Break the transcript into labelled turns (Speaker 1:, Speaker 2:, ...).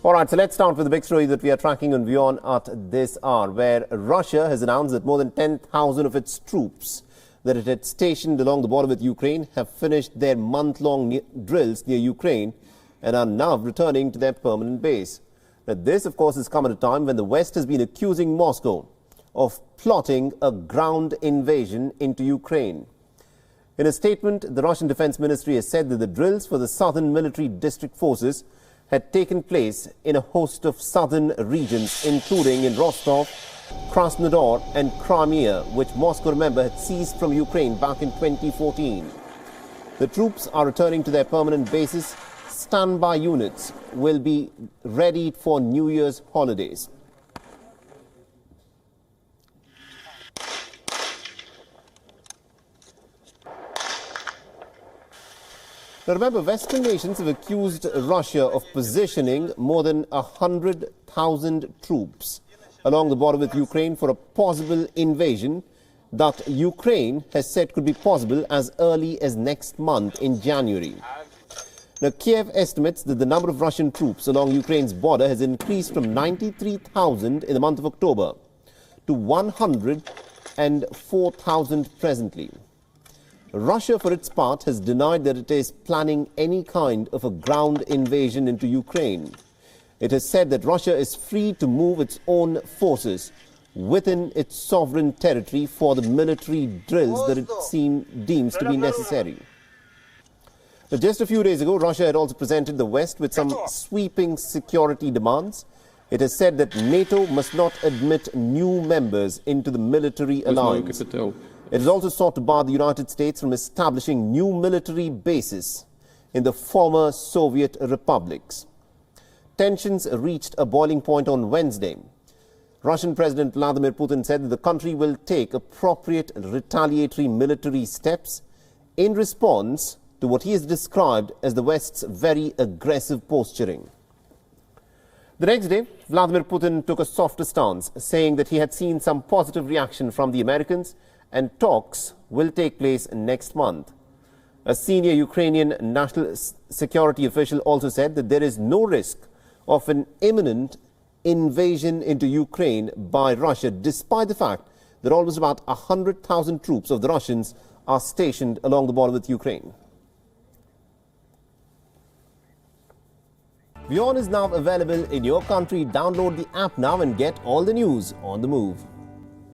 Speaker 1: All right, so let's start with the big story that we are tracking on WION at this hour, where Russia has announced that more than 10,000 of its troops that it had stationed along the border with Ukraine have finished their month-long drills near Ukraine and are now returning to their permanent base. Now, this, of course, has come at a time when the West has been accusing Moscow of plotting a ground invasion into Ukraine. In a statement, the Russian Defense Ministry has said that the drills for the southern military district forces had taken place in a host of southern regions, including in Rostov, Krasnodar and Crimea, which Moscow, remember, had seized from Ukraine back in 2014. The troops are returning to their permanent bases. Standby units will be ready for New Year's holidays. Now remember, Western nations have accused Russia of positioning more than 100,000 troops along the border with Ukraine for a possible invasion that Ukraine has said could be possible as early as next month in January. Now, Kiev estimates that the number of Russian troops along Ukraine's border has increased from 93,000 in the month of October to 104,000 presently. Russia, for its part, has denied that it is planning any kind of a ground invasion into Ukraine. It has said that Russia is free to move its own forces within its sovereign territory for the military drills that it deems to be necessary. But just a few days ago, Russia had also presented the West with some sweeping security demands. It has said that NATO must not admit new members into the military alliance. It has also sought to bar the United States from establishing new military bases in the former Soviet republics. Tensions reached a boiling point on Wednesday. Russian President Vladimir Putin said that the country will take appropriate retaliatory military steps in response to what he has described as the West's very aggressive posturing. The next day, Vladimir Putin took a softer stance, saying that he had seen some positive reaction from the Americans and talks will take place next month. A senior Ukrainian national security official also said that there is no risk of an imminent invasion into Ukraine by Russia, despite the fact that almost about 100,000 troops of the Russians are stationed along the border with Ukraine. WION is now available in your country. Download the app now and get all the news on the move.